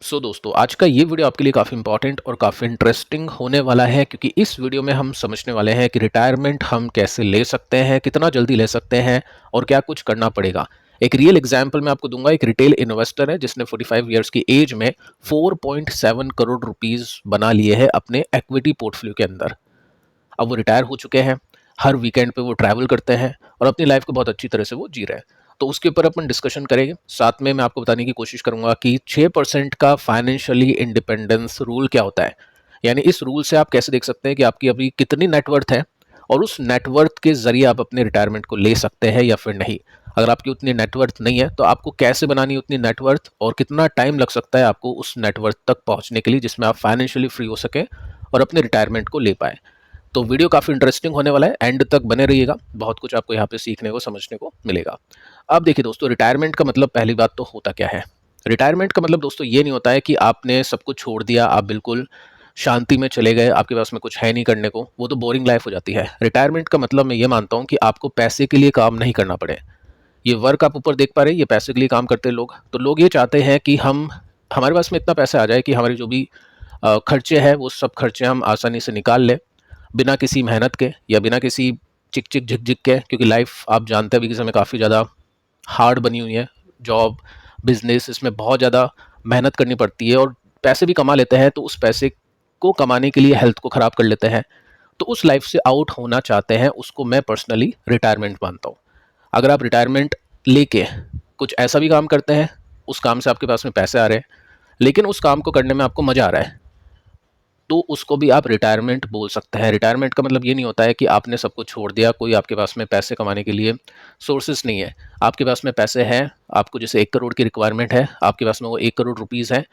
दोस्तों आज का ये वीडियो आपके लिए काफ़ी इंपॉर्टेंट और काफ़ी इंटरेस्टिंग होने वाला है, क्योंकि इस वीडियो में हम समझने वाले हैं कि रिटायरमेंट हम कैसे ले सकते हैं, कितना जल्दी ले सकते हैं और क्या कुछ करना पड़ेगा। एक रियल एग्जांपल मैं आपको दूंगा। एक रिटेल इन्वेस्टर है जिसने 45 इयर्स की एज में 4.7 करोड़ रुपीस बना लिए हैं अपने इक्विटी पोर्टफोलियो के अंदर। अब वो रिटायर हो चुके हैं। हर वीकेंड पे वो ट्रैवल करते हैं और अपनी लाइफ को बहुत अच्छी तरह से वो जी रहे हैं। तो उसके ऊपर अपन डिस्कशन करेंगे। साथ में मैं आपको बताने की कोशिश करूंगा कि 6% का फाइनेंशियली इंडिपेंडेंस रूल क्या होता है। यानी इस रूल से आप कैसे देख सकते हैं कि आपकी अभी कितनी नेटवर्थ है और उस नेटवर्थ के जरिए आप अपने रिटायरमेंट को ले सकते हैं या फिर नहीं। अगर आपकी उतनी नेटवर्थ नहीं है तो आपको कैसे बनानी है उतनी नेटवर्थ, और कितना टाइम लग सकता है आपको उस नेटवर्थ तक पहुंचने के लिए जिसमें आप फाइनेंशियली फ्री हो सके और अपने रिटायरमेंट को ले पाए। तो वीडियो काफ़ी इंटरेस्टिंग होने वाला है, एंड तक बने रहिएगा। बहुत कुछ आपको यहाँ पे सीखने को समझने को मिलेगा। अब देखिए दोस्तों, रिटायरमेंट का मतलब पहली बात तो होता क्या है। रिटायरमेंट का मतलब दोस्तों ये नहीं होता है कि आपने सब कुछ छोड़ दिया, आप बिल्कुल शांति में चले गए, आपके पास में कुछ है नहीं करने को, वो तो बोरिंग लाइफ हो जाती है। रिटायरमेंट का मतलब मैं ये मानता हूँ कि आपको पैसे के लिए काम नहीं करना पड़े। ये वर्क आप ऊपर देख पा रहे हैं, ये पैसे के लिए काम करते हैं लोग। तो लोग ये चाहते हैं कि हमारे पास में इतना पैसा आ जाए कि हमारे जो भी खर्चे हैं वो सब खर्चे हम आसानी से निकाल लें, बिना किसी मेहनत के या बिना किसी चिक चिक झिक झिक के। क्योंकि लाइफ आप जानते हैं अभी के समय काफ़ी ज़्यादा हार्ड बनी हुई है। जॉब, बिजनेस, इसमें बहुत ज़्यादा मेहनत करनी पड़ती है और पैसे भी कमा लेते हैं तो उस पैसे को कमाने के लिए हेल्थ को ख़राब कर लेते हैं। तो उस लाइफ से आउट होना चाहते हैं, उसको मैं पर्सनली रिटायरमेंट मानता हूँ। अगर आप रिटायरमेंट लेके कुछ ऐसा भी काम करते हैं, उस काम से आपके पास में पैसे आ रहे हैं, लेकिन उस काम को करने में आपको मज़ा आ रहा है, तो उसको भी आप रिटायरमेंट बोल सकते हैं। रिटायरमेंट का मतलब ये नहीं होता है कि आपने सब कुछ छोड़ दिया, कोई आपके पास में पैसे कमाने के लिए सोर्सेस नहीं है। आपके पास में पैसे हैं, आपको जैसे 1 करोड़ की रिक्वायरमेंट है, आपके पास में वो 1 करोड़ रुपीज़ है,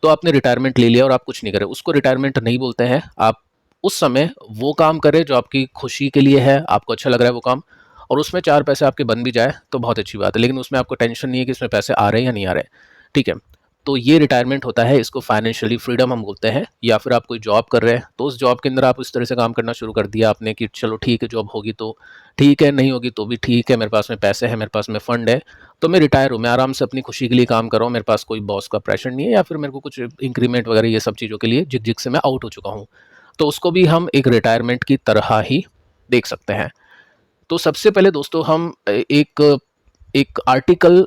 तो आपने रिटायरमेंट ले लिया और आप कुछ नहीं करें, उसको रिटायरमेंट नहीं बोलते हैं। आप उस समय वो काम करें जो आपकी खुशी के लिए है, आपको अच्छा लग रहा है वो काम, और उसमें 4 पैसे आपके बन भी जाए तो बहुत अच्छी बात है, लेकिन उसमें आपको टेंशन नहीं है कि इसमें पैसे आ रहे हैं या नहीं आ रहे। ठीक है। तो ये रिटायरमेंट होता है, इसको फाइनेंशियली फ्रीडम हम बोलते हैं। या फिर आप कोई जॉब कर रहे हैं तो उस जॉब के अंदर आप इस तरह से काम करना शुरू कर दिया आपने कि चलो ठीक है, जॉब होगी तो ठीक है, नहीं होगी तो भी ठीक है, मेरे पास में पैसे हैं, मेरे पास में फंड है, तो मैं रिटायर हूँ, मैं आराम से अपनी खुशी के लिए काम कर रहा हूँ, मेरे पास कोई बॉस का प्रेशर नहीं है या फिर मेरे को कुछ इंक्रीमेंट वगैरह ये सब चीज़ों के लिए झिक झिक से मैं आउट हो चुका हूँ। तो उसको भी हम एक रिटायरमेंट की तरह ही देख सकते हैं। तो सबसे पहले दोस्तों हम एक एक आर्टिकल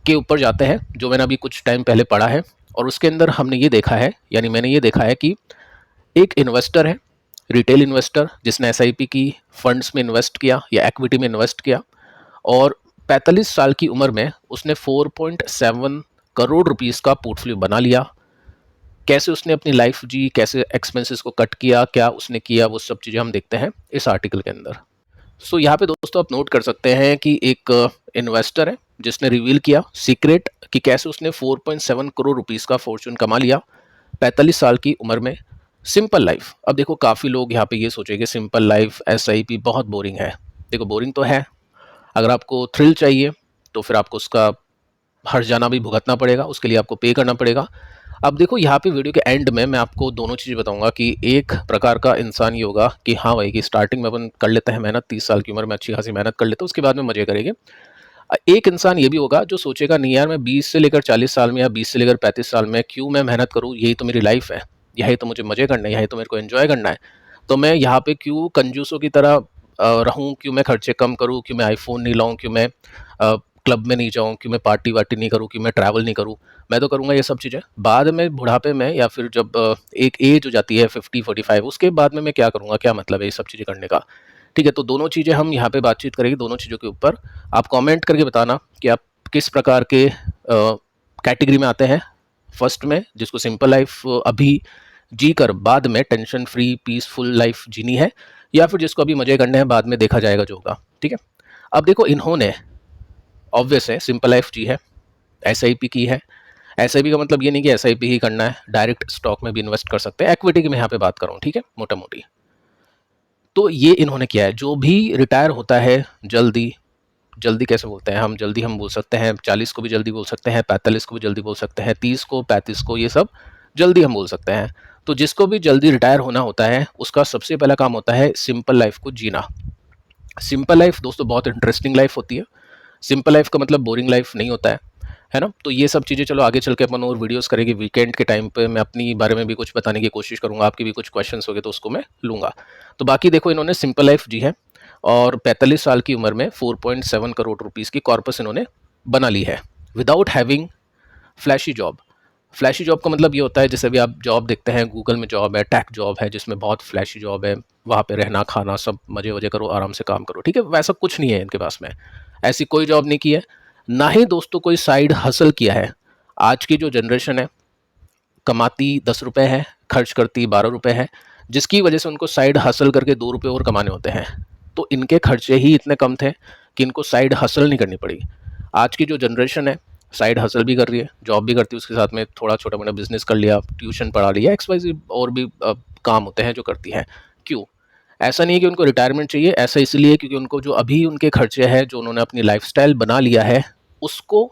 के ऊपर जाते हैं जो मैंने अभी कुछ टाइम पहले पढ़ा है, और उसके अंदर हमने ये देखा है, यानी मैंने ये देखा है कि एक इन्वेस्टर है, रिटेल इन्वेस्टर, जिसने एसआईपी की, फंड्स में इन्वेस्ट किया या इक्विटी में इन्वेस्ट किया, और 45 साल की उम्र में उसने 4.7 करोड़ रुपीस का पोर्टफोलियो बना लिया। कैसे उसने अपनी लाइफ जी, कैसे एक्सपेंसेस को कट किया, क्या उसने किया, वो सब चीज़ें हम देखते हैं इस आर्टिकल के अंदर। यहाँ पे दोस्तों आप नोट कर सकते हैं कि एक इन्वेस्टर है जिसने रिवील किया सीक्रेट कि कैसे उसने 4.7 करोड़ रुपीस का फॉर्चून कमा लिया 45 साल की उम्र में। Simple life. अब देखो काफ़ी लोग यहाँ पे ये सोचेंगे सिंपल लाइफ, एसआईपी बहुत बोरिंग है। देखो बोरिंग तो है, अगर आपको थ्रिल चाहिए तो फिर आपको उसका हर जाना भी भुगतना पड़ेगा, उसके लिए आपको पे करना पड़ेगा। अब देखो यहाँ पे वीडियो के एंड में मैं आपको दोनों चीज़ बताऊंगा कि एक प्रकार का इंसान ये होगा कि हाँ भाई, कि स्टार्टिंग में अपन कर लेते हैं मेहनत, 30 साल की उम्र में अच्छी खासी मेहनत कर लेते हैं, उसके बाद में मजे करेंगे। एक इंसान ये भी होगा जो सोचेगा नहीं यार, मैं 20 से लेकर 40 साल में या 20 से लेकर 35 साल में क्यों मैं मेहनत करूँ, यही तो मेरी लाइफ है, यही तो मुझे मजे करना है, यही तो मेरे को एंजॉय करना है, तो मैं यहाँ पे क्यों कंजूसों की तरह रहूँ, क्यों मैं खर्चे कम करूँ, क्यों मैं आईफोन नहीं लाऊं, क्यों मैं क्लब में नहीं जाऊँ, क्यों मैं पार्टी वार्टी नहीं करूँ, क्यों मैं ट्रैवल नहीं करूँ। मैं तो करूँगा ये सब चीज़ें बाद में बुढ़ापे में, या फिर जब एक एज हो जाती है 50-45, उसके बाद में मैं क्या करूँगा, क्या मतलब है ये सब चीज़ें करने का। ठीक है, तो दोनों चीज़ें हम यहाँ पे बातचीत करेंगे, दोनों चीज़ों के ऊपर। आप कमेंट करके बताना कि आप किस प्रकार के कैटेगरी में आते हैं। फर्स्ट में जिसको सिंपल लाइफ अभी जी कर बाद में टेंशन फ्री पीसफुल लाइफ जीनी है, या फिर जिसको अभी मजे करने हैं, बाद में देखा जाएगा जो होगा। ठीक है। अब देखो इन्होंने ऑब्वियस है सिंपल लाइफ जी है, एसआईपी की है। एसआईपी का मतलब ये नहीं कि एसआईपी ही करना है, डायरेक्ट स्टॉक में भी इन्वेस्ट कर सकते हैं, इक्विटी की मैं यहाँ पे बात कर रहा हूँ। ठीक है, मोटा मोटी। तो ये इन्होंने किया है। जो भी रिटायर होता है जल्दी, जल्दी कैसे बोलते हैं हम, जल्दी हम बोल सकते हैं 40 को भी जल्दी बोल सकते हैं, 45 को भी जल्दी बोल सकते हैं, 30 को, 35 को, ये सब जल्दी हम बोल सकते हैं। तो जिसको भी जल्दी रिटायर होना होता है उसका सबसे पहला काम होता है सिंपल लाइफ को जीना। सिंपल लाइफ दोस्तों बहुत इंटरेस्टिंग लाइफ होती है। सिंपल लाइफ का मतलब बोरिंग लाइफ नहीं होता है। है ना? तो ये सब चीज़ें चलो आगे चल के अपन और वीडियोस करेंगे वीकेंड के टाइम पे, मैं अपनी बारे में भी कुछ बताने की कोशिश करूँगा, आपके भी कुछ क्वेश्चंस होंगे तो उसको मैं लूँगा। तो बाकी देखो इन्होंने सिंपल लाइफ जी है और 45 साल की उम्र में 4.7 करोड़ रुपीस की कॉर्पस इन्होंने बना ली है without having flashy job. Flashy job का मतलब ये होता है जैसे अभी आप जॉब देखते हैं गूगल में जॉब है, टेक जॉब है जिसमें बहुत फ्लैशी जॉब है, वहाँ पे रहना खाना सब मजे वजे करो, आराम से काम करो, ठीक है? वैसा कुछ नहीं है इनके पास में, ऐसी कोई जॉब नहीं की है, ना ही दोस्तों कोई साइड हसल किया है। आज की जो जनरेशन है कमाती 10 रुपये है, खर्च करती 12 रुपये है, जिसकी वजह से उनको साइड हसल करके 2 रुपये और कमाने होते हैं। तो इनके खर्चे ही इतने कम थे कि इनको साइड हसल नहीं करनी पड़ी। आज की जो जनरेशन है साइड हसल भी कर रही है, जॉब भी करती है, उसके साथ में थोड़ा छोटा मोटा बिजनेस कर लिया, ट्यूशन पढ़ा लिया, एक्स वाई जेड और भी काम होते हैं जो करती है। क्यों? ऐसा नहीं है कि उनको रिटायरमेंट चाहिए, ऐसा इसलिए क्योंकि उनको जो अभी उनके खर्चे हैं जो उन्होंने अपनी लाइफस्टाइल बना लिया है उसको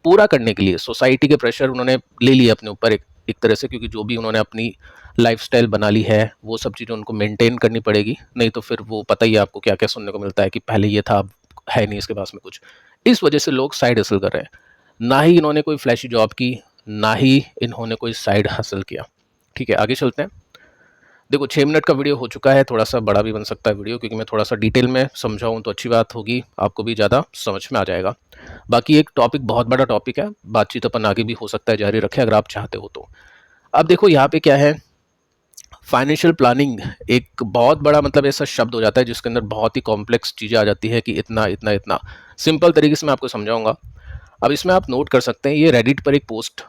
पूरा करने के लिए सोसाइटी के प्रेशर उन्होंने ले लिया अपने ऊपर एक तरह से, क्योंकि जो भी उन्होंने अपनी लाइफस्टाइल बना ली है वो सब चीज़ें उनको मेंटेन करनी पड़ेगी, नहीं तो फिर वो पता ही है आपको क्या क्या सुनने को मिलता है कि पहले ये था अब है नहीं इसके पास में कुछ। इस वजह से लोग साइड हसल कर रहे हैं, ना ही इन्होंने कोई फ्लैशी जॉब की, ना ही इन्होंने कोई साइड हसल किया। ठीक है, आगे चलते हैं। देखो 6 मिनट का वीडियो हो चुका है, थोड़ा सा बड़ा भी बन सकता है वीडियो क्योंकि मैं थोड़ा सा डिटेल में समझाऊँ तो अच्छी बात होगी, आपको भी ज़्यादा समझ में आ जाएगा। बाकी एक टॉपिक बहुत बड़ा टॉपिक है, बातचीत अपन आगे भी हो सकता है जारी रखें अगर आप चाहते हो तो। अब देखो यहाँ पे क्या है, फाइनेंशियल प्लानिंग एक बहुत बड़ा मतलब ऐसा शब्द हो जाता है जिसके अंदर बहुत ही कॉम्प्लेक्स चीज़ें आ जाती है कि इतना इतना इतना। सिंपल तरीके से मैं आपको समझाऊंगा। अब इसमें आप नोट कर सकते हैं, ये रेडिट पर एक पोस्ट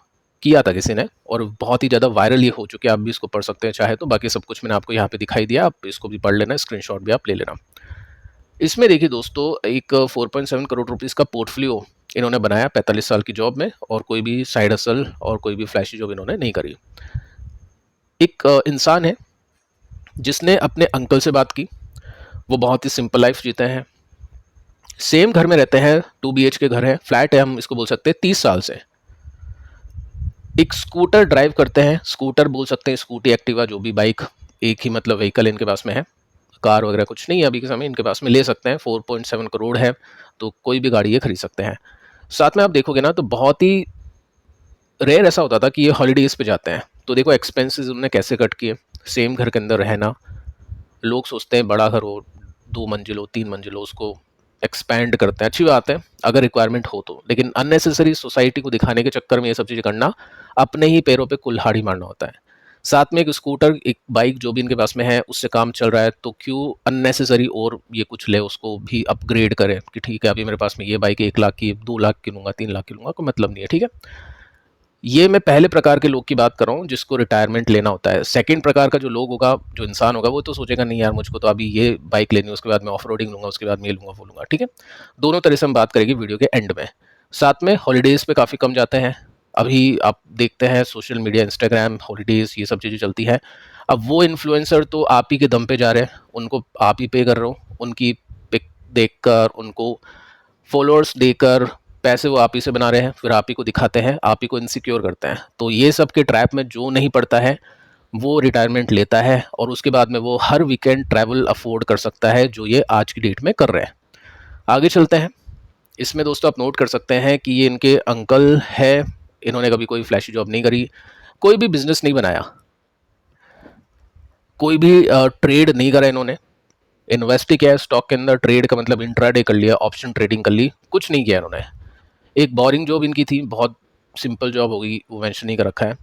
किया था किसी ने और बहुत ही ज़्यादा वायरल ये हो चुके हैं, आप भी इसको पढ़ सकते हैं चाहे तो, बाकी सब कुछ मैंने आपको यहाँ पे दिखाई दिया, आप इसको भी पढ़ लेना, स्क्रीनशॉट भी आप ले लेना। इसमें देखिए दोस्तों एक 4.7 करोड़ रुपीज़ का पोर्टफोलियो इन्होंने बनाया 45 साल की जॉब में, और कोई भी साइड हसल और कोई भी फ्लैशी जॉब इन्होंने नहीं करी। एक इंसान है जिसने अपने अंकल से बात की, वो बहुत ही सिंपल लाइफ जीते हैं, सेम घर में रहते हैं, 2 BH के घर है, फ्लैट है, हम इसको बोल सकते हैं 30 साल से। एक स्कूटर ड्राइव करते हैं, स्कूटर बोल सकते हैं, स्कूटी एक्टिवा जो भी बाइक, एक ही मतलब व्हीकल इनके पास में है, कार वगैरह कुछ नहीं है अभी के समय इनके पास में, ले सकते हैं, 4.7 करोड़ है तो कोई भी गाड़ी ये खरीद सकते हैं। साथ में आप देखोगे ना तो बहुत ही रेयर ऐसा होता था कि ये हॉलीडेज़ पे जाते हैं, तो देखो एक्सपेंसेस उन्होंने कैसे कट किए। सेम घर के अंदर रहना, लोग सोचते हैं बड़ा घर हो, 2 मंजिल हो 3 मंजिल हो, उसको एक्सपैंड करते हैं, अच्छी बात है अगर रिक्वायरमेंट हो तो, लेकिन अननेसेसरी सोसाइटी को दिखाने के चक्कर में ये सब चीज़ें करना अपने ही पैरों पे कुल्हाड़ी मारना होता है। साथ में एक स्कूटर एक बाइक जो भी इनके पास में है उससे काम चल रहा है, तो क्यों अननेसेसरी और ये कुछ ले, उसको भी अपग्रेड करें कि ठीक है अभी मेरे पास में ये बाइक 1 लाख की, 2 लाख की लूँगा, 3 लाख की लूँगा, कोई मतलब नहीं है। ठीक है, ये मैं पहले प्रकार के लोग की बात कर रहा हूँ जिसको रिटायरमेंट लेना होता है। सेकंड प्रकार का जो लोग होगा, जो इंसान होगा, वो तो सोचेगा नहीं यार मुझको तो अभी ये बाइक लेनी है, उसके बाद मैं ऑफ रोडिंग लूँगा, उसके बाद मैं ये लूँगा वो लूँगा। ठीक है, दोनों तरह से हम बात करेंगे वीडियो के एंड में। साथ में हॉलीडेज़ पे काफ़ी कम जाते हैं, अभी आप देखते हैं सोशल मीडिया, इंस्टाग्राम, हॉलीडेज़ ये सब चीज़ें चलती है। अब वो इन्फ्लुएंसर तो आप ही के दम पे जा रहे हैं, उनको आप ही पे कर रहे हो, उनकी पिक देखकर, उनको फॉलोअर्स देकर पैसे वो आप ही से बना रहे हैं, फिर आप ही को दिखाते हैं, आप ही को इनसिक्योर करते हैं। तो ये सब के ट्रैप में जो नहीं पड़ता है वो रिटायरमेंट लेता है और उसके बाद में वो हर वीकेंड ट्रैवल अफोर्ड कर सकता है, जो ये आज की डेट में कर रहे हैं। आगे चलते हैं। इसमें दोस्तों आप नोट कर सकते हैं कि ये इनके अंकल है, इन्होंने कभी कोई फ्लैशी जॉब नहीं करी, कोई भी बिजनेस नहीं बनाया, कोई भी ट्रेड नहीं करा इन्होंने, इन्वेस्ट ही किया है स्टॉक के अंदर, ट्रेड का मतलब इंट्राडे कर लिया, ऑप्शन ट्रेडिंग कर ली, कुछ नहीं किया इन्होंने। एक बोरिंग जॉब इनकी थी, बहुत सिंपल जॉब होगी, वो मेंशन नहीं कर रखा है,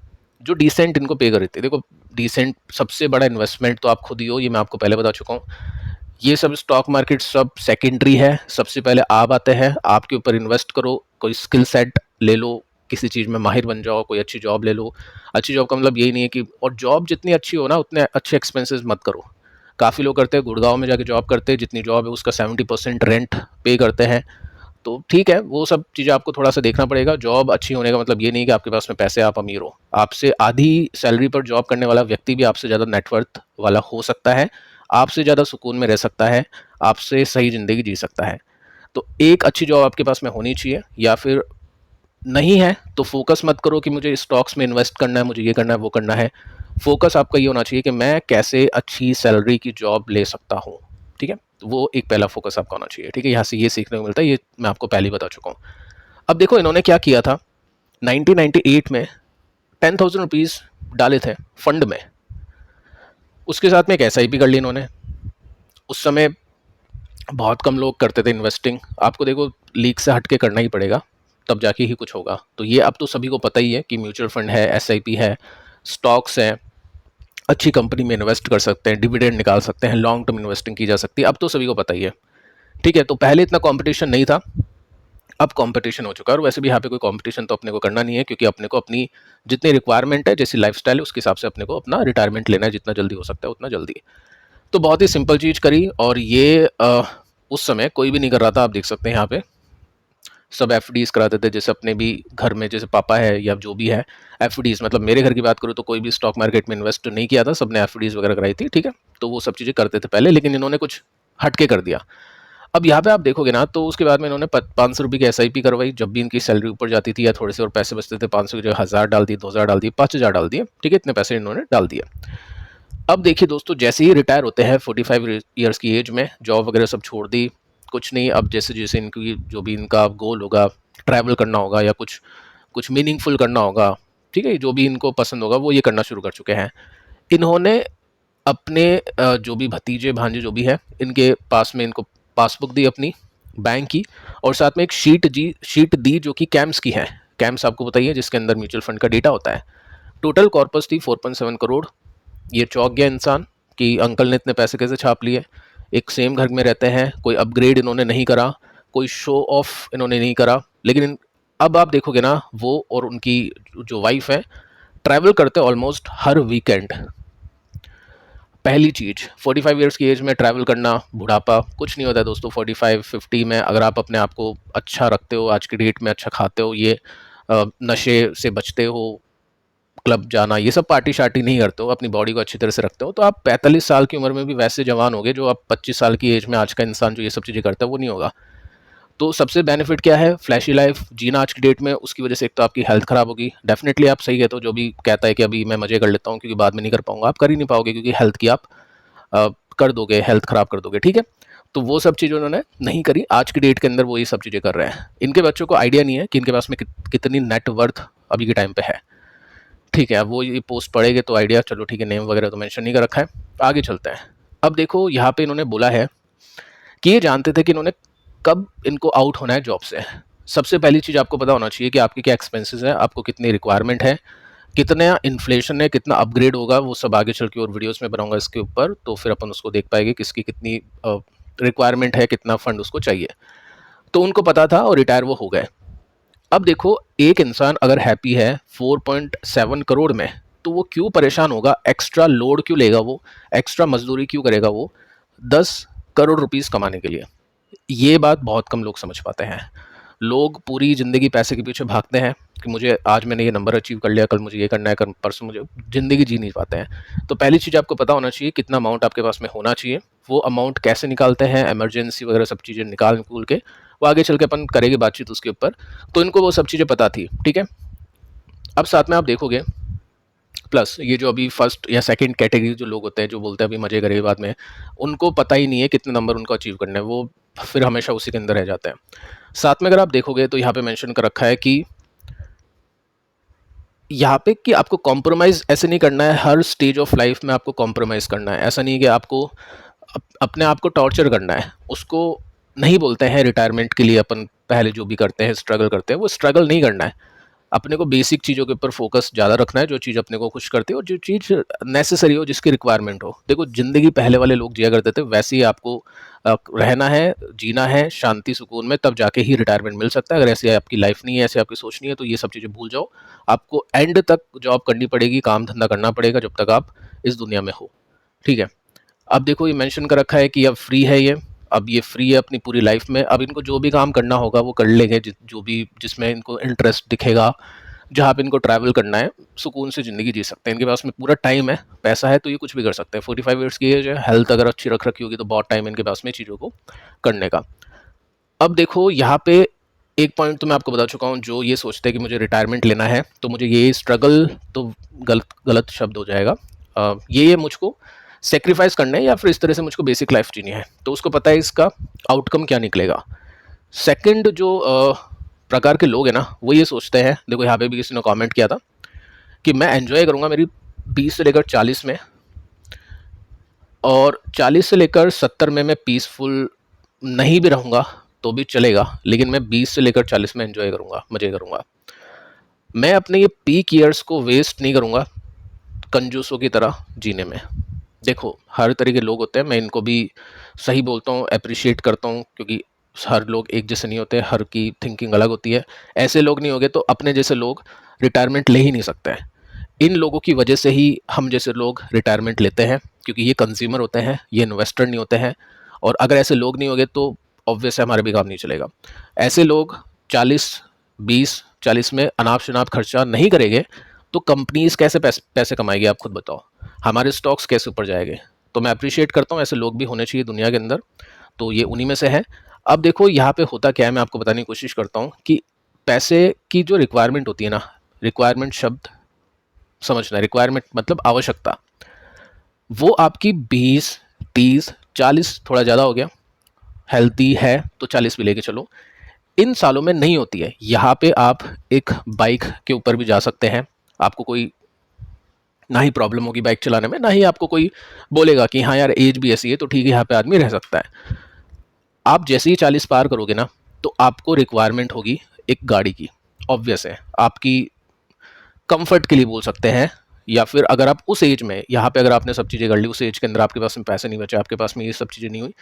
जो डिसेंट इनको पे कर रही थी। देखो डिसेंट सबसे बड़ा इन्वेस्टमेंट तो आप खुद ही हो, ये मैं आपको पहले बता चुका हूँ। ये सब स्टॉक मार्केट सब सेकेंडरी है, सबसे पहले आप आते हैं, आपके ऊपर इन्वेस्ट करो, कोई स्किल सेट ले लो, किसी चीज़ में माहिर बन जाओ, कोई अच्छी जॉब ले लो। अच्छी जॉब का मतलब यही नहीं है कि, और जॉब जितनी अच्छी हो ना उतने अच्छे एक्सपेंसेस मत करो। काफ़ी लोग करते हैं गुड़गांव में जाके जॉब करते हैं, जितनी जॉब है उसका 70% रेंट पे करते हैं, तो ठीक है वो सब चीज़ें आपको थोड़ा सा देखना पड़ेगा। जॉब अच्छी होने का मतलब ये नहीं कि आपके पास में पैसे आप अमीर हो, आपसे आधी सैलरी पर जॉब करने वाला व्यक्ति भी आपसे ज़्यादा नेटवर्थ वाला हो सकता है, आपसे ज़्यादा सुकून में रह सकता है, आपसे सही ज़िंदगी जी सकता है। तो एक अच्छी जॉब आपके पास में होनी चाहिए, या फिर नहीं है तो फोकस मत करो कि मुझे स्टॉक्स में इन्वेस्ट करना है, मुझे ये करना है वो करना है। फोकस आपका ये होना चाहिए कि मैं कैसे अच्छी सैलरी की जॉब ले सकता हूँ। ठीक है, तो वो एक पहला फोकस आपका होना चाहिए। ठीक है, यहाँ से ये सीखने को मिलता है, ये मैं आपको पहले ही बता चुका हूँ। अब देखो इन्होंने क्या किया था, 1998 में 10,000 रुपीज़ डाले थे फंड में, उसके साथ में एक एसआईपी कर ली इन्होंने। उस समय बहुत कम लोग करते थे इन्वेस्टिंग, आपको देखो लीक से हट के करना ही पड़ेगा, तब जाके ही कुछ होगा। तो ये अब तो सभी को पता ही है कि म्यूचुअल फंड है, एसआईपी है, स्टॉक्स हैं, अच्छी कंपनी में इन्वेस्ट कर सकते हैं, डिविडेंड निकाल सकते हैं, लॉन्ग टर्म इन्वेस्टिंग की जा सकती है, अब तो सभी को पता ही है। ठीक है, तो पहले इतना कंपटीशन नहीं था, अब कंपटीशन हो चुका है। और वैसे भी यहाँ पे कोई कंपटीशन तो अपने को करना नहीं है, क्योंकि अपने को अपनी जितनी रिक्वायरमेंट है, जैसी लाइफस्टाइल है, उसके हिसाब से अपने को अपना रिटायरमेंट लेना है, जितना जल्दी हो सकता है उतना जल्दी। तो बहुत ही सिंपल चीज़ करी, और ये उस समय कोई भी नहीं कर रहा था। आप देख सकते हैं यहाँ पे सब एफडीज कराते थे, जैसे अपने भी घर में जैसे पापा है या जो भी है, एफडीज, मतलब मेरे घर की बात करूँ तो कोई भी स्टॉक मार्केट में इन्वेस्ट नहीं किया था, सबने एफडीज वगैरह कराई थी। ठीक है, तो वो सब चीज़ें करते थे पहले, लेकिन इन्होंने कुछ हटके कर दिया। अब यहाँ पे आप देखोगे ना, तो उसके बाद में इन्होंने 500 रुपये की एसआईपी करवाई, जब भी इनकी सैलरी ऊपर जाती थी या थोड़े से और पैसे बचते थे, 500 की जगह 1000 डाल दिए, 2000 डाल दिए, 5000 डाल दिए। ठीक है, इतने पैसे इन्होंने डाल दिए। अब देखिए दोस्तों, जैसे ही रिटायर होते हैं 45 ईयर्स की एज में, जॉब वगैरह सब छोड़ दी, कुछ नहीं, अब जैसे जैसे इनकी जो भी इनका गोल होगा, ट्रैवल करना होगा या कुछ कुछ मीनिंगफुल करना होगा, ठीक है, जो भी इनको पसंद होगा वो ये करना शुरू कर चुके हैं। इन्होंने अपने जो भी भतीजे भांजे जो भी है, इनके पास में इनको पासबुक दी अपनी बैंक की, और साथ में एक शीट दी जो कि कैम्स की है। कैम्स आपको बताइए, जिसके अंदर म्यूचुअल फंड का डेटा होता है। टोटल कॉर्पस थी 4.7 करोड़। ये चौंक गया इंसान कि अंकल ने इतने पैसे कैसे छाप लिए। एक सेम घर में रहते हैं, कोई अपग्रेड इन्होंने नहीं करा, कोई शो ऑफ इन्होंने नहीं करा। लेकिन अब आप देखोगे ना, वो और उनकी जो वाइफ है ट्रैवल करते हैं ऑलमोस्ट हर वीकेंड। पहली चीज़, 45 ईयर्स की एज में ट्रैवल करना, बुढ़ापा कुछ नहीं होता है दोस्तों। 45-50 में अगर आप अपने आप को अच्छा रखते हो, आज की डेट में अच्छा खाते हो, ये नशे से बचते हो, क्लब जाना, ये सब पार्टी शार्टी नहीं करते हो, अपनी बॉडी को अच्छी तरह से रखते हो, तो आप 45 साल की उम्र में भी वैसे जवान होगे जो आप 25 साल की एज में आज का इंसान जो ये सब चीज़ें करता है वो नहीं होगा। तो सबसे बेनिफिट क्या है, फ्लैशी लाइफ जीना आज की डेट में, उसकी वजह से एक तो आपकी हेल्थ खराब होगी। डेफिनेटली आप सही कहते हो, जो भी कहता है कि अभी मैं मजे कर लेता हूँ क्योंकि बाद में नहीं कर पाऊंगा, आप कर ही नहीं पाओगे, क्योंकि हेल्थ की आप कर दोगे, हेल्थ खराब कर दोगे। ठीक है, तो वो सब चीज़ें उन्होंने नहीं करी। आज की डेट के अंदर वो ये सब चीज़ें कर रहे हैं। इनके बच्चों को आइडिया नहीं है कि इनके पास में कितनी नेटवर्थ अभी के टाइम पे है। ठीक है, अब वो ये पोस्ट पढ़ेंगे तो आइडिया, चलो ठीक है, नेम वगैरह तो मेंशन नहीं कर रखा है, आगे चलते हैं। अब देखो यहाँ पे इन्होंने बोला है कि ये जानते थे कि इन्होंने कब इनको आउट होना है जॉब से। सबसे पहली चीज़ आपको पता होना चाहिए कि आपकी क्या एक्सपेंसेस है, आपको कितनी रिक्वायरमेंट है, कितना इन्फ्लेशन है, कितना अपग्रेड होगा, वो सब आगे चल के और वीडियोस में बनाऊंगा इसके ऊपर, तो फिर अपन उसको देख पाएंगे किसकी कितनी रिक्वायरमेंट है, कितना फंड उसको चाहिए। तो उनको पता था और रिटायर वो हो गए। अब देखो, एक इंसान अगर हैप्पी है 4.7 करोड़ में, तो वो क्यों परेशान होगा, एक्स्ट्रा लोड क्यों लेगा, वो एक्स्ट्रा मजदूरी क्यों करेगा वो 10 करोड़ रुपीस कमाने के लिए। ये बात बहुत कम लोग समझ पाते हैं। लोग पूरी ज़िंदगी पैसे के पीछे भागते हैं कि मुझे आज मैंने ये नंबर अचीव कर लिया, कल मुझे ये करना है, कल परसों मुझे, ज़िंदगी जी नहीं पाते हैं। तो पहली चीज़ आपको पता होना चाहिए कितना अमाउंट आपके पास में होना चाहिए। वो अमाउंट कैसे निकालते हैं, इमरजेंसी वगैरह सब चीज़ें निकाल के वो आगे चल के अपन करेंगे बातचीत उसके ऊपर। तो इनको वो सब चीज़ें पता थी। ठीक है, अब साथ में आप देखोगे, प्लस ये जो अभी फर्स्ट या सेकंड कैटेगरी जो लोग होते हैं जो बोलते हैं अभी मजे करेंगे बाद में, उनको पता ही नहीं है कितने नंबर उनको अचीव करने हैं, वो फिर हमेशा उसी के अंदर रह जाते हैं। साथ में अगर आप देखोगे तो यहाँ पे मेंशन कर रखा है कि यहाँ पे कि आपको कॉम्प्रोमाइज़ ऐसे नहीं करना है, हर स्टेज ऑफ लाइफ में आपको कॉम्प्रोमाइज़ करना है। ऐसा नहीं है कि आपको अपने आप को टॉर्चर करना है। उसको नहीं बोलते हैं रिटायरमेंट के लिए अपन पहले जो भी करते हैं स्ट्रगल करते हैं, वो स्ट्रगल नहीं करना है। अपने को बेसिक चीज़ों के ऊपर फोकस ज़्यादा रखना है, जो चीज़ अपने को खुश करती है और जो चीज़ नेसेसरी हो, जिसकी रिक्वायरमेंट हो। देखो, ज़िंदगी पहले वाले लोग जिया करते थे, वैसे ही आपको रहना है, जीना है शांति सुकून में, तब जाके ही रिटायरमेंट मिल सकता है। अगर ऐसी आपकी लाइफ नहीं है, ऐसी आपकी सोच नहीं है, तो ये सब चीज़ें भूल जाओ। आपको एंड तक जॉब करनी पड़ेगी, काम धंधा करना पड़ेगा जब तक आप इस दुनिया में हो। ठीक है, अब देखो ये मेंशन कर रखा है कि अब फ्री है ये, अब ये फ्री है अपनी पूरी लाइफ में। अब इनको जो भी काम करना होगा वो कर लेंगे, जो भी जिसमें इनको इंटरेस्ट दिखेगा, जहाँ पे इनको ट्रैवल करना है, सुकून से ज़िंदगी जी सकते हैं। इनके पास में पूरा टाइम है, पैसा है, तो ये कुछ भी कर सकते हैं। 45 ईयर्स की एज है, हेल्थ अगर अच्छी रख रखी होगी तो बहुत टाइम है इनके पास में चीज़ों को करने का। अब देखो यहाँ पे एक पॉइंट तो मैं आपको बता चुका हूँ, जो ये सोचते हैं कि मुझे रिटायरमेंट लेना है तो मुझे ये स्ट्रगल, तो गलत गलत शब्द हो जाएगा, ये मुझको सेक्रीफाइस करना है या फिर इस तरह से मुझको बेसिक लाइफ जीनी है, तो उसको पता है इसका आउटकम क्या निकलेगा। सेकंड जो प्रकार के लोग हैं ना, वो ये सोचते हैं, देखो यहाँ पे भी किसी ने कमेंट किया था कि मैं एंजॉय करूँगा मेरी 20 से लेकर 40 में, और 40 से लेकर 70 में मैं पीसफुल नहीं भी रहूँगा तो भी चलेगा, लेकिन मैं 20 से लेकर 40 में एंजॉय करूँगा, मज़े करूँगा। मैं अपने ये पीक ईयर्स को वेस्ट नहीं करूँगा कंजूसों की तरह जीने में। देखो हर तरह के लोग होते हैं, मैं इनको भी सही बोलता हूँ, अप्रिशिएट करता हूँ, क्योंकि हर लोग एक जैसे नहीं होते, हर की थिंकिंग अलग होती है। ऐसे लोग नहीं होंगे तो अपने जैसे लोग रिटायरमेंट ले ही नहीं सकते हैं। इन लोगों की वजह से ही हम जैसे लोग रिटायरमेंट लेते हैं, क्योंकि ये कंज्यूमर होते हैं, ये इन्वेस्टर नहीं होते हैं। और अगर ऐसे लोग नहीं होंगे तो ऑब्वियस है हमारा भी काम नहीं चलेगा। ऐसे लोग 40 में अनाप शनाप खर्चा नहीं करेंगे तो कंपनीज कैसे पैसे कमाएगी, आप खुद बताओ। हमारे स्टॉक्स कैसे ऊपर जाएंगे। तो मैं अप्रिशिएट करता हूँ, ऐसे लोग भी होने चाहिए दुनिया के अंदर, तो ये उन्हीं में से है। अब देखो यहाँ पे होता क्या है, मैं आपको बताने की कोशिश करता हूँ कि पैसे की जो रिक्वायरमेंट होती है ना, रिक्वायरमेंट शब्द समझना, रिक्वायरमेंट मतलब आवश्यकता, वो आपकी 20, 30, 40 थोड़ा ज़्यादा हो गया, हेल्थी है तो 40 भी लेके चलो, इन सालों में नहीं होती है। यहाँ पे आप एक बाइक के ऊपर भी जा सकते हैं, आपको कोई ना ही प्रॉब्लम होगी बाइक चलाने में, ना ही आपको कोई बोलेगा कि हाँ यार एज भी ऐसी है तो ठीक है यहाँ पे आदमी रह सकता है। आप जैसे ही 40 पार करोगे ना तो आपको रिक्वायरमेंट होगी एक गाड़ी की, ऑब्वियस है, आपकी कंफर्ट के लिए बोल सकते हैं। या फिर अगर आप उस एज में, यहाँ पे अगर आपने सब चीज़ें कर ली, उस एज के अंदर आपके पास में पैसे नहीं बचे, आपके पास में ये सब चीज़ें नहीं हुई,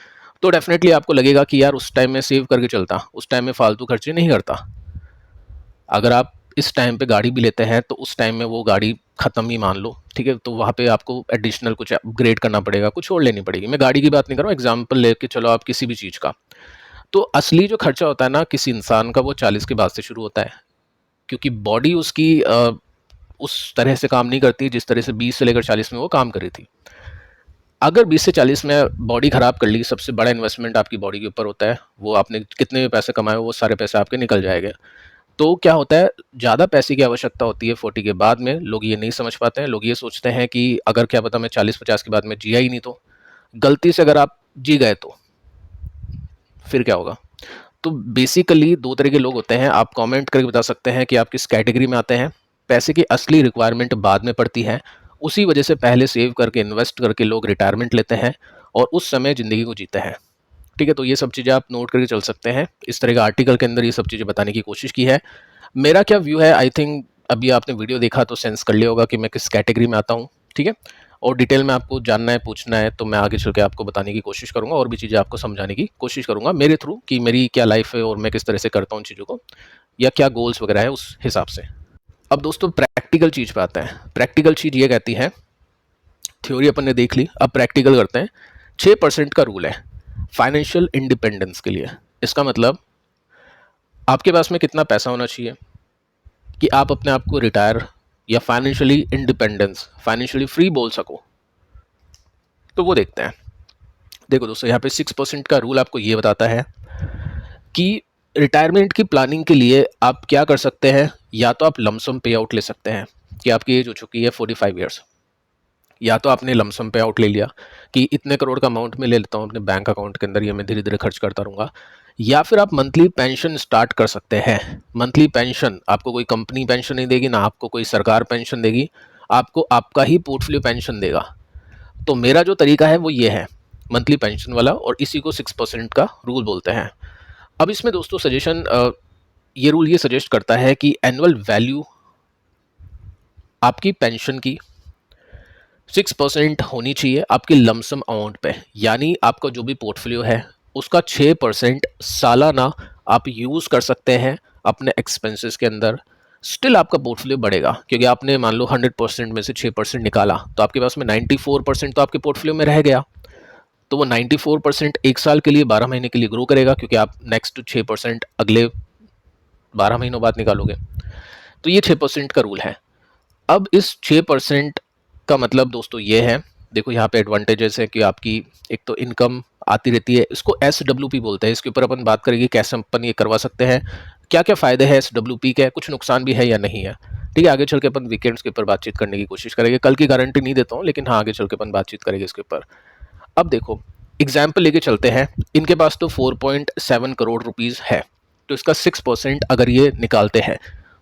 तो डेफिनेटली आपको लगेगा कि यार उस टाइम में सेव करके चलता, उस टाइम में फालतू खर्चे नहीं करता। अगर आप इस टाइम पे गाड़ी भी लेते हैं तो उस टाइम में वो गाड़ी ख़त्म ही मान लो, ठीक है, तो वहाँ पे आपको एडिशनल कुछ अपग्रेड करना पड़ेगा, कुछ और लेनी पड़ेगी। मैं गाड़ी की बात नहीं कर रहा हूँ, एग्जाम्पल लेके चलो आप किसी भी चीज़ का। तो असली जो खर्चा होता है ना किसी इंसान का, वो 40 के बाद से शुरू होता है, क्योंकि बॉडी उसकी उस तरह से काम नहीं करती जिस तरह से 20 से लेकर 40 में वो काम कर रही थी। अगर 20 से 40 में बॉडी ख़राब कर ली, सबसे बड़ा इन्वेस्टमेंट आपकी बॉडी के ऊपर होता है, वो आपने कितने भी पैसे कमाए वो सारे पैसे आपके निकल जाएंगे। तो क्या होता है, ज़्यादा पैसे की आवश्यकता होती है 40 के बाद में, लोग ये नहीं समझ पाते हैं। लोग ये सोचते हैं कि अगर क्या पता मैं 40-50 के बाद में जिया ही नहीं, तो गलती से अगर आप जी गए तो फिर क्या होगा। तो बेसिकली दो तरह के लोग होते हैं, आप कमेंट करके बता सकते हैं कि आप किस कैटेगरी में आते हैं। पैसे की असली रिक्वायरमेंट बाद में पड़ती है, उसी वजह से पहले सेव करके इन्वेस्ट करके लोग रिटायरमेंट लेते हैं और उस समय ज़िंदगी को जीते हैं। ठीक है, तो ये सब चीज़ें आप नोट करके चल सकते हैं। इस तरह का आर्टिकल के अंदर ये सब चीज़ें बताने की कोशिश की है। मेरा क्या व्यू है, आई थिंक अभी आपने वीडियो देखा तो सेंस कर लिया होगा कि मैं किस कैटेगरी में आता हूँ। ठीक है, और डिटेल में आपको जानना है, पूछना है, तो मैं आगे चल के आपको बताने की कोशिश करूँगा, और भी चीज़ें आपको समझाने की कोशिश करूँगा मेरे थ्रू कि मेरी क्या लाइफ है और मैं किस तरह से करता हूँ चीज़ों को, या क्या गोल्स वगैरह है उस हिसाब से। अब दोस्तों प्रैक्टिकल चीज़ पे आते हैं। प्रैक्टिकल चीज़ ये कहती है, थ्योरी अपन ने देख ली, अब प्रैक्टिकल करते हैं। 6% का रूल है फाइनेंशियल इंडिपेंडेंस के लिए। इसका मतलब आपके पास में कितना पैसा होना चाहिए कि आप अपने आप को रिटायर या फाइनेंशियली इंडिपेंडेंस, फाइनेंशियली फ्री बोल सको, तो वो देखते हैं। देखो दोस्तों, यहाँ पे 6% का रूल आपको ये बताता है कि रिटायरमेंट की प्लानिंग के लिए आप क्या कर सकते हैं। या तो आप लमसम पे आउट ले सकते हैं कि आपकी एज हो चुकी है 45 ईयर्स, या तो आपने लमसम पे आउट ले लिया कि इतने करोड़ का अमाउंट में ले लेता हूँ अपने बैंक अकाउंट के अंदर, ये मैं धीरे धीरे खर्च करता रहूँगा। या फिर आप मंथली पेंशन स्टार्ट कर सकते हैं। मंथली पेंशन आपको कोई कंपनी पेंशन नहीं देगी, ना आपको कोई सरकार पेंशन देगी, आपको आपका ही पोर्टफोलियो पेंशन देगा। तो मेरा जो तरीका है वो ये है, मंथली पेंशन वाला, और इसी को 6% का रूल बोलते हैं। अब इसमें दोस्तों सजेशन, ये रूल ये सजेस्ट करता है कि एनुअल वैल्यू आपकी पेंशन की 6% होनी चाहिए आपकी लमसम अमाउंट पे, यानी आपका जो भी पोर्टफोलियो है उसका 6% सालाना आप यूज़ कर सकते हैं अपने एक्सपेंसेस के अंदर। स्टिल आपका पोर्टफोलियो बढ़ेगा, क्योंकि आपने मान लो 100% में से 6% निकाला तो आपके पास में 94% तो आपके पोर्टफोलियो में रह गया। तो वो 94% एक साल के लिए, 12 महीने के लिए ग्रो करेगा, क्योंकि आप नेक्स्ट 6% अगले 12 महीनों बाद निकालोगे। तो ये 6% का रूल है। अब इस 6% का मतलब दोस्तों ये है, देखो यहाँ पे एडवांटेजेस है कि आपकी एक तो इनकम आती रहती है, इसको SWP बोलते हैं। इसके ऊपर अपन बात करेंगे कैसे अपन ये करवा सकते हैं, क्या क्या फ़ायदे हैं SWP के, कुछ नुकसान भी है या नहीं है। ठीक है, आगे चल के अपन वीकेंड्स के ऊपर बातचीत करने की कोशिश करेंगे। कल की गारंटी नहीं देता हूँ, लेकिन हाँ आगे चल के अपन बातचीत करेंगे इसके ऊपर। अब देखो एग्जाम्पल लेके चलते हैं, इनके पास तो 4.7 करोड़ रुपीज़ है। तो इसका 6% अगर ये निकालते हैं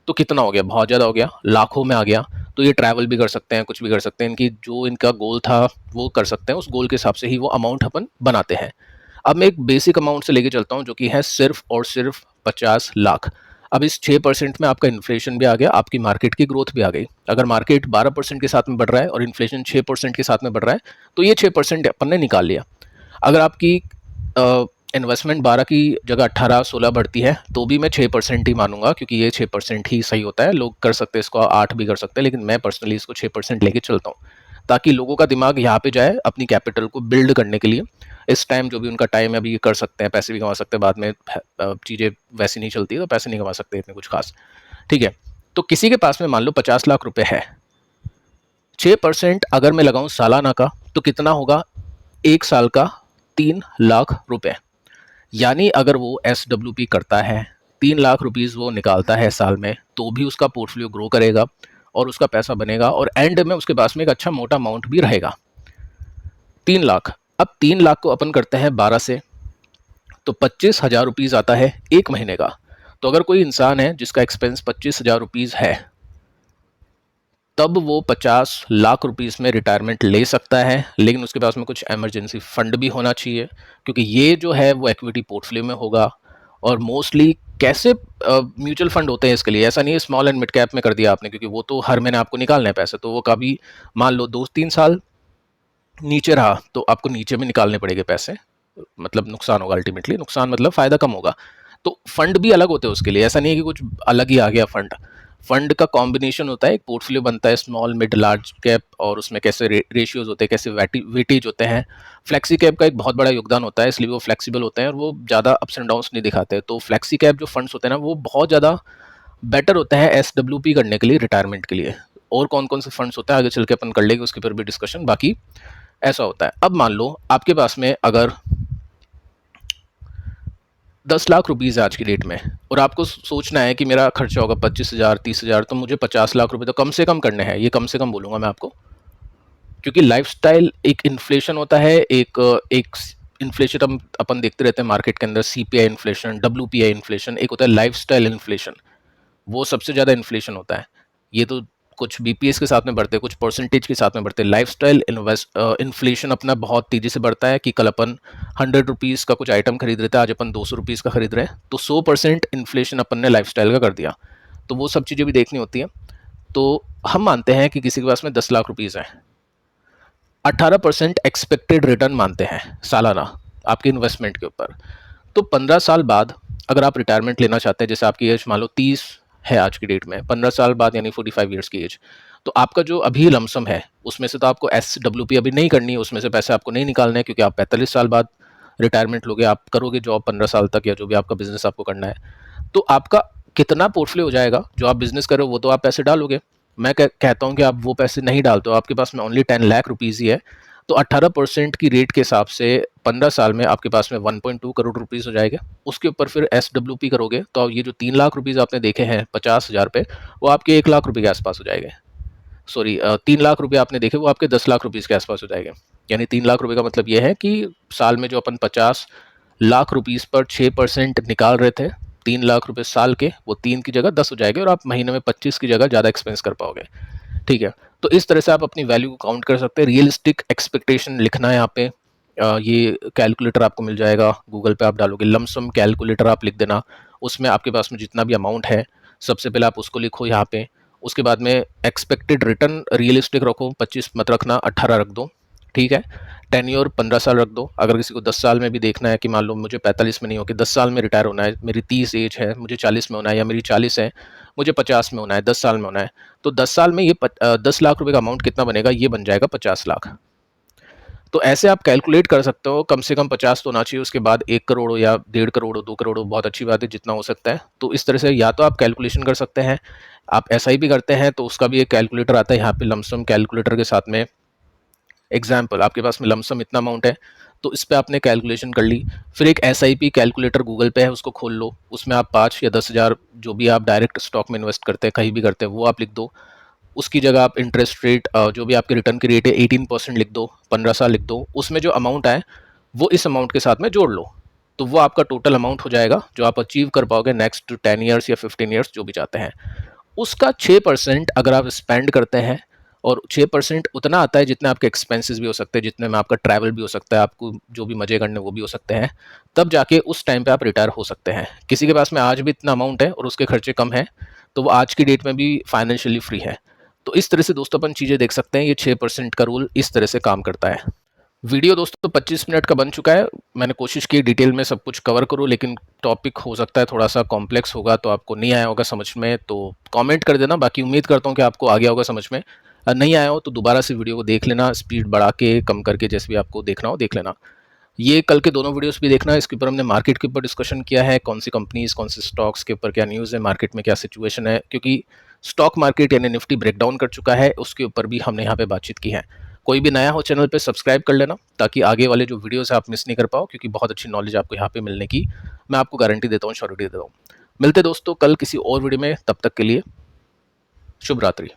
तो कितना हो गया, बहुत ज़्यादा हो गया, लाखों में आ गया। तो ये ट्रैवल भी कर सकते हैं, कुछ भी कर सकते हैं, इनकी जो इनका गोल था वो कर सकते हैं, उस गोल के हिसाब से ही वो अमाउंट अपन बनाते हैं। अब मैं एक बेसिक अमाउंट से लेके चलता हूँ जो कि है सिर्फ और सिर्फ 50 लाख। अब इस 6% में आपका इन्फ्लेशन भी आ गया, आपकी मार्केट की ग्रोथ भी आ गई। अगर मार्केट 12% के साथ में बढ़ रहा है और इन्फ्लेशन 6% के साथ में बढ़ रहा है तो ये 6% अपन ने निकाल लिया। अगर आपकी इन्वेस्टमेंट 12 की जगह 18-16 बढ़ती है तो भी मैं 6% ही मानूंगा, क्योंकि ये 6% ही सही होता है। लोग कर सकते हैं इसको 8 भी कर सकते हैं, लेकिन मैं पर्सनली इसको 6% लेके चलता हूँ, ताकि लोगों का दिमाग यहाँ पे जाए अपनी कैपिटल को बिल्ड करने के लिए। इस टाइम जो भी उनका टाइम है अभी ये कर सकते हैं, पैसे भी कमा सकते हैं, बाद में चीज़ें वैसी नहीं चलती तो पैसे नहीं कमा सकते इतने कुछ खास। ठीक है, तो किसी के पास में मान लो 50 लाख रुपए है, 6% अगर मैं लगाऊं सालाना का तो कितना होगा, एक साल का 3 लाख रुपए। यानी अगर वो SWP करता है, 3 लाख रुपीज़ वो निकालता है साल में, तो भी उसका पोर्टफोलियो ग्रो करेगा और उसका पैसा बनेगा और एंड में उसके पास में एक अच्छा मोटा अमाउंट भी रहेगा, 3 लाख। अब 3 लाख को अपन करते हैं 12 से, तो 25,000 रुपीज़ आता है एक महीने का। तो अगर कोई इंसान है जिसका एक्सपेंस 25,000 रुपीज़ है, तब वो 50 लाख रुपीज़ में रिटायरमेंट ले सकता है, लेकिन उसके पास में कुछ इमरजेंसी फंड भी होना चाहिए, क्योंकि ये जो है वो इक्विटी पोर्टफोलियो में होगा। और मोस्टली कैसे म्यूचुअल फंड होते हैं इसके लिए, ऐसा नहीं है स्मॉल एंड मिड कैप में कर दिया आपने, क्योंकि वो तो हर महीने आपको निकालना है पैसे, तो वो कभी मान लो 2-3 साल नीचे रहा तो आपको नीचे में निकालने पड़ेंगे पैसे, मतलब नुकसान होगा, अल्टीमेटली नुकसान मतलब फ़ायदा कम होगा। तो फंड भी अलग होते हैं उसके लिए, ऐसा नहीं है कि कुछ अलग ही आ गया फंड। फंड का कॉम्बिनेशन होता है, एक पोर्टफोलियो बनता है स्मॉल मिड लार्ज कैप, और उसमें कैसे रेशियोज होते हैं, कैसे वेटेज होते हैं। फ्लेक्सी कैप का एक बहुत बड़ा योगदान होता है, इसलिए वो फ्लेक्सिबल होते हैं और वो ज़्यादा अप्स एंड डाउन्स नहीं दिखाते। तो फ्लेक्सी कैप जो फंड्स होते हैं ना, वो बहुत ज़्यादा बेटर होता है SWP करने के लिए, रिटायरमेंट के लिए। और कौन कौन से फंड्स होते हैं आगे चल के अपन कर लेंगे उसके ऊपर भी डिस्कशन। बाकी ऐसा होता है। अब मान लो आपके पास में अगर 10 लाख रुपीज़ है आज की डेट में, और आपको सोचना है कि मेरा खर्चा होगा 25,000 30,000, तो मुझे 50 लाख रुपए तो कम से कम करने हैं। ये कम से कम बोलूँगा मैं आपको, क्योंकि लाइफस्टाइल एक इन्फ्लेशन होता है, एक इन्फ्लेशन अपन देखते रहते हैं मार्केट के अंदर, CPI इन्फ्लेशन, WPI इन्फ्लेशन, एक होता है लाइफस्टाइल इन्फ्लेशन, वो सबसे ज़्यादा इन्फ्लेशन होता है। ये तो कुछ BPS के साथ में बढ़ते हैं, कुछ परसेंटेज के साथ में बढ़ते हैं। लाइफस्टाइल इन्फ्लेशन अपना बहुत तेज़ी से बढ़ता है, कि कल अपन 100 रुपीज़ का कुछ आइटम खरीद रहे थे, आज अपन 200 रुपीज़ का खरीद रहे हैं, तो 100% इन्फ्लेशन अपन ने लाइफस्टाइल का कर दिया। तो वो सब चीज़ें भी देखनी होती हैं। तो हम मानते हैं कि किसी के पास में 10 लाख रुपीज़ है, 18% एक्सपेक्टेड रिटर्न मानते हैं सालाना आपके इन्वेस्टमेंट के ऊपर। तो 15 साल बाद अगर आप रिटायरमेंट लेना चाहते हैं, जैसे आपकी एज मान लो 30 है आज की डेट में, 15 साल बाद यानी 45 ईयर्स की एज, तो आपका जो अभी लमसम है उसमें से तो आपको SWP अभी नहीं करनी है, उसमें से पैसे आपको नहीं निकालने हैं, क्योंकि आप 45 साल बाद रिटायरमेंट लोगे, आप करोगे जॉब 15 साल तक, या जो भी आपका बिजनेस आपको करना है। तो आपका कितना पोर्टफोलियो हो जाएगा, जो आप बिजनेस करो वो तो आप पैसे डालोगे। मैं कहता हूँ कि आप वो पैसे नहीं डालते हो, आपके पास में ओनली 10 लाख रुपीज़ ही है। तो 18% की रेट के हिसाब से 15 साल में आपके पास में 1.2 करोड़ रुपीज़ हो जाएगा। उसके ऊपर फिर SWP करोगे तो ये जो 3 लाख रुपीज़ आपने देखे हैं 50,000 पे, वो आपके 1 लाख रुपये के आसपास हो जाएंगे। सॉरी, 3 लाख रुपये आपने देखे वो आपके 10 लाख रुपीज़ के आसपास हो जाएंगे। यानी 3 लाख रुपये का मतलब ये है कि साल में जो अपन 50 लाख रुपीज़ पर 6% निकाल रहे थे, 3 लाख रुपये साल के, वो 3 की जगह 10 हो जाएंगे, और आप महीने में 25 की जगह ज़्यादा एक्सपेंस कर पाओगे। ठीक है, तो इस तरह से आप अपनी वैल्यू को काउंट कर सकते हैं। रियलिस्टिक एक्सपेक्टेशन लिखना है यहाँ पे। ये कैलकुलेटर आपको मिल जाएगा, गूगल पे आप डालोगे लमसम कैलकुलेटर आप लिख देना, उसमें आपके पास में जितना भी अमाउंट है सबसे पहले आप उसको लिखो यहाँ पे। उसके बाद में एक्सपेक्टेड रिटर्न रियलिस्टिक रखो, 25 मत रखना, 18 रख दो। ठीक है, टेन्योर 15 साल रख दो। अगर किसी को 10 साल में भी देखना है कि मान लो मुझे 45 में नहीं हो कि 10 साल में रिटायर होना है, मेरी 30 एज है, मुझे 40 में होना है, या मेरी 40 है मुझे 50 में होना है, 10 साल में होना है, तो 10 साल में ये 10 लाख रुपए का अमाउंट कितना बनेगा, ये बन जाएगा 50 लाख। तो ऐसे आप कैलकुलेट कर सकते हो, कम से कम 50 तो होना चाहिए, उसके बाद 1 करोड़ हो या 1.5 करोड़ हो, 2 करोड़ हो, बहुत अच्छी बात है, जितना हो सकता है। तो इस तरह से या तो आप कैलकुलेशन कर सकते हैं, आप SIP करते हैं तो उसका भी एक कैलकुलेटर आता है यहाँ पे, लमसम कैलकुलेटर के साथ में। एग्जाम्पल, आपके पास में लमसम इतना अमाउंट है तो इस पर आपने कैलकुलेशन कर ली। फिर एक SIP कैलकुलेटर गूगल पे है, उसको खोल लो, उसमें आप 5 या 10,000 जो भी आप डायरेक्ट स्टॉक में इन्वेस्ट करते हैं, कहीं भी करते हैं, वो आप लिख दो। उसकी जगह आप इंटरेस्ट रेट, जो भी आपके रिटर्न की रेट है 18% लिख दो, 15 साल लिख दो। उसमें जो अमाउंट आए वो इस अमाउंट के साथ में जोड़ लो। तो वो आपका टोटल अमाउंट हो जाएगा जो आप अचीव कर पाओगे नेक्स्ट 10 ईयर्स या 15 ईयर्स जो भी चाहते हैं। उसका 6% अगर आप स्पेंड करते हैं, और 6% उतना आता है जितने आपके एक्सपेंसेस भी हो सकते हैं, जितने में आपका ट्रैवल भी हो सकता है, आपको जो भी मजे करने वो भी हो सकते हैं, तब जाके उस टाइम पे आप रिटायर हो सकते हैं। किसी के पास में आज भी इतना अमाउंट है और उसके खर्चे कम हैं, तो वो आज की डेट में भी फाइनेंशियली फ्री है। तो इस तरह से दोस्तों अपन चीज़ें देख सकते हैं, ये 6% का रूल इस तरह से काम करता है। वीडियो दोस्तों 25 मिनट का बन चुका है। मैंने कोशिश की डिटेल में सब कुछ कवर करूँ, लेकिन टॉपिक हो सकता है थोड़ा सा कॉम्प्लेक्स होगा, तो आपको नहीं आया होगा समझ में, तो कमेंट कर देना। बाकी उम्मीद करता हूँ कि आपको आ गया होगा समझ में। नहीं आया हो तो दोबारा से वीडियो को देख लेना, स्पीड बढ़ा के कम करके, जैसे भी आपको देखना हो देख लेना। ये कल के दोनों वीडियोस भी देखना, इसके ऊपर हमने मार्केट के ऊपर डिस्कशन किया है, कौन सी कंपनीज, कौन से स्टॉक्स के ऊपर क्या न्यूज़ है, मार्केट में क्या सिचुएशन है, क्योंकि स्टॉक मार्केट यानी निफ्टी ब्रेकडाउन कर चुका है, उसके ऊपर भी हमने यहाँ पे बातचीत की है। कोई भी नया हो चैनल पे सब्सक्राइब कर लेना, ताकि आगे वाले जो वीडियोस है आप मिस नहीं कर पाओ, क्योंकि बहुत अच्छी नॉलेज आपको यहाँ पे मिलने की मैं आपको गारंटी देता हूँ, श्योरिटी देता हूँ। मिलते दोस्तों कल किसी और वीडियो में, तब तक के लिए शुभ रात्रि।